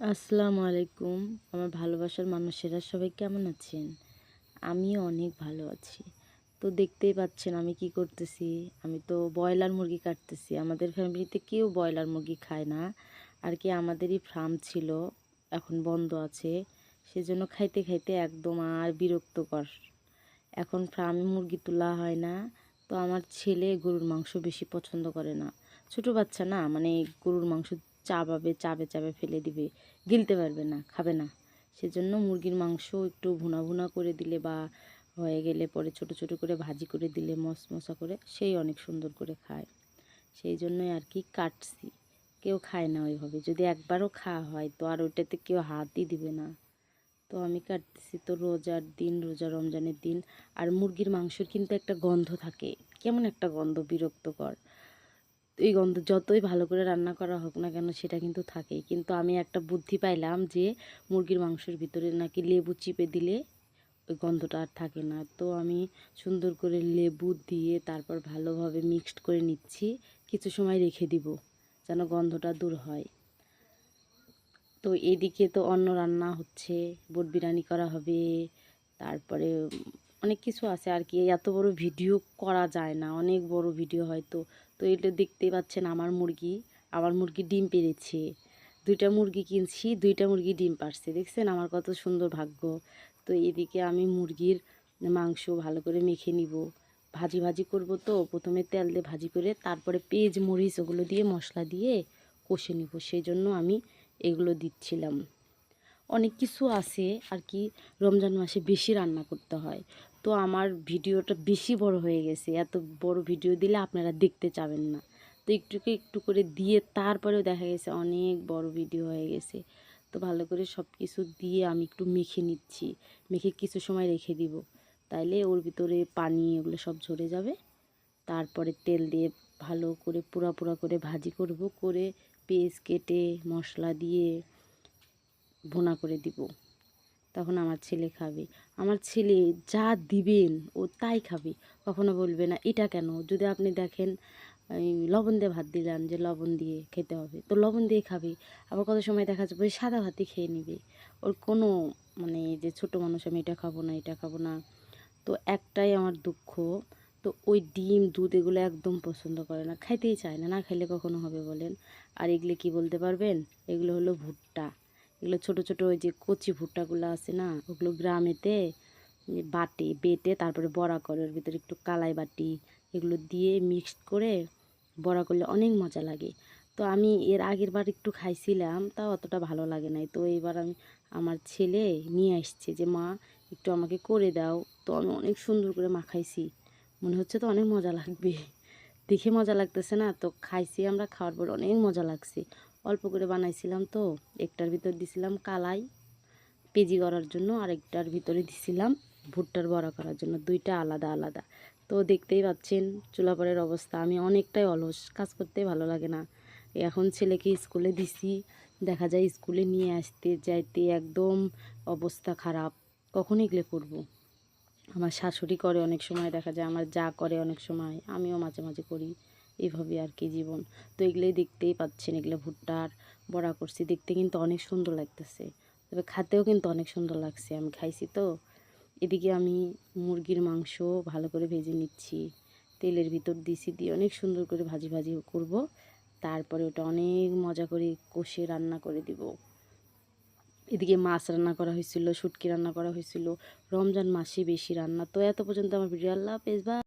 আসসালামু আলাইকুম। আমার ভালোবাসার মানুষেরা সবাই কেমন আছেন? আমিও অনেক ভালো আছি। তো দেখতেই পাচ্ছেন আমি কি করতেছি। আমি তো ব্রয়লার মুরগি কাটতেছি। আমাদের ফ্যামিলিতে কেউ ব্রয়লার মুরগি খায় না। আর কি আমাদেরই ফার্ম ছিল, এখন বন্ধ আছে। সেজন্য খাইতে খাইতে একদম আর বিরক্তকর। এখন ফার্মে মুরগি তোলা হয় না। তো আমার ছেলে গরুর মাংস বেশি পছন্দ করে না। ছোট বাচ্চা না, মানে গরুর মাংস চাবাবে, চাবে চাবে ফেলে দিবে, গিলতে পারবে না, খাবে না। সেজন্য মুরগির মাংস একটু ভুনা ভুনা করে দিলে বা হয়ে গেলে পরে ছোট ছোট করে ভাজি করে দিলে মশমশা করে সেই অনেক সুন্দর করে খায়। সেই জন্যই আর কি কাটছি। কেউ খায় না ওইভাবে, যদি একবারও খাওয়া হয় তো আর ওইটাতে কেউ হাতই দিবে না। তো আমি কাটতেছি তো রোজার দিন, রোজা রমজানের দিন। আর মুরগির মাংসের কিন্তু একটা গন্ধ থাকে, কেমন একটা গন্ধ, বিরক্তকর। এই গন্ধ যতই ভালো করে রান্না করা হোক না কেন সেটা কিন্তু থাকেই। কিন্তু আমি একটা বুদ্ধি পাইলাম যে মুরগির মাংসের ভিতরে নাকি লেবু চিপে দিলে ওই গন্ধটা আর থাকে না। তো আমি সুন্দর করে লেবু দিয়ে তারপর ভালোভাবে মিক্সড করে নিচ্ছি। কিছু সময় রেখে দিব যেন গন্ধটা দূর হয়। তো এদিকে তো অন্য রান্না হচ্ছে, বুট বিরিয়ানি করা হবে, তারপরে অনেক কিছু আছে আর কি। এত বড় ভিডিও করা যায় না, অনেক বড় ভিডিও হয়তো। তো এটা দেখতেই পাচ্ছেন আমার মুরগি ডিম পেড়েছে। দুইটা মুরগি কিনছি, দুইটা মুরগি ডিম পাড়ছে, দেখছেন আমার কত সুন্দর ভাগ্য। তো এদিকে আমি মুরগির মাংস ভালো করে মেখে নিব, ভাজি ভাজি করব। তো প্রথমে তেল দিয়ে ভাজি করে তারপরে পেঁয়াজ মরিচ ওগুলো দিয়ে মশলা দিয়ে কষে নিব। সেই জন্য আমি এগুলো দিচ্ছিলাম। অনেক কিছু আছে আর কি, রমজান মাসে বেশি রান্না করতে হয়। তো আমার ভিডিওটা বেশি বড় হয়ে গেছে, এত বড় ভিডিও দিলে আপনারা দেখতে চাবেন না। তো একটুকে একটু করে দিয়ে তারপরেও দেখা গেছে অনেক বড় ভিডিও হয়ে গেছে। তো ভালো করে সব কিছু দিয়ে আমি একটু মেখে নিচ্ছি, মেখে কিছু সময় রেখে দিব। তাইলে ওর ভিতরে পানি এগুলো সব ঝরে যাবে। তারপরে তেল দিয়ে ভালো করে পুরা পুরা করে ভাজি করব, করে পেঁয়াজ কেটে মশলা দিয়ে ভুনা করে দিব। তখন আমার ছেলে খাবে। আমার ছেলে যা দিবেন ও তাই খাবে, কখনো বলবে না এটা কেন। যদি আপনি দেখেন এই লবণ দিয়ে ভাত দিলেন যে লবণ দিয়ে খেতে হবে, তো লবণ দিয়ে খাবে। আবার কত সময় দেখা যাবে সাদা ভাতই খেয়ে নেবে। ওর কোনো মানে যে ছোট মানুষ আমি এটা খাবো না, এটা খাবো না। তো একটাই আমার দুঃখ, তো ওই ডিম দুধ এগুলো একদম পছন্দ করে না, খাইতেই চায় না। না খাইলে কখনো হবে বলেন? আর এগুলো কি বলতে পারবেন? এগুলো হলো ভুট্টা। এগুলো ছোট ছোট ওই যে কচি ভুট্টাগুলো আছে না, ওগুলো গ্রামেতে বাটে, বেটে তারপরে বড়া করে, ওর ভিতরে একটু কালাই বাটি এগুলো দিয়ে মিক্সড করে বড়া করলে অনেক মজা লাগে। তো আমি এর আগের বার একটু খাইছিলাম, তাও অতটা ভালো লাগে নাই। তো এইবার আমার ছেলে নিয়ে আসছে যে মা একটু আমাকে করে দাও। তো আমি অনেক সুন্দর করে মাখাইছি, মনে হচ্ছে তো অনেক মজা লাগবে। দেখে মজা লাগতেছে না, তো খাইছি আমরা, খাওয়ার পর অনেক মজা লাগছে। অল্প করে বানাইছিলাম তো, একটার ভিতর দিছিলাম কালাই পেঁয়াজি করার জন্য, আর একটার ভিতরে দিছিলাম ভুট্টার বড়া করার জন্য, দুইটা আলাদা আলাদা। তো দেখতেই পাচ্ছেন চুলাপাড়ের অবস্থা, আমি অনেকটাই অলস, কাজ করতে ভালো লাগে না। এখন ছেলেকে স্কুলে দিছি, দেখা যায় স্কুলে নিয়ে আসতে যাইতে একদম অবস্থা খারাপ। কখন এগুলো করবো? আমার শাশুড়ি করে অনেক সময়, দেখা যায় আমার যা করে অনেক সময়, আমিও মাঝে মাঝে করি। এভাবে আর কি জীবন। তো এগুলোই দেখতেই পাচ্ছেন, এগুলো ভুট্টার বড়া করছি, দেখতে কিন্তু অনেক সুন্দর লাগতেছে, তবে খাতেও কিন্তু অনেক সুন্দর লাগছে, আমি খাইছি তো। এদিকে আমি মুরগির মাংস ভালো করে ভেজে নিচ্ছি, তেলের ভিতর দিছি, দিয়ে অনেক সুন্দর করে ভাজি ভাজি করব। তারপরে ওটা অনেক মজা করে কষে রান্না করে দিব। এদিকে মাছ রান্না করা হয়েছিল, শুটকি রান্না করা হয়েছিল। রমজান মাসে বেশি রান্না। তো এত পর্যন্ত আমার ভিডিও। আল্লাহ হাফেজ, বাই।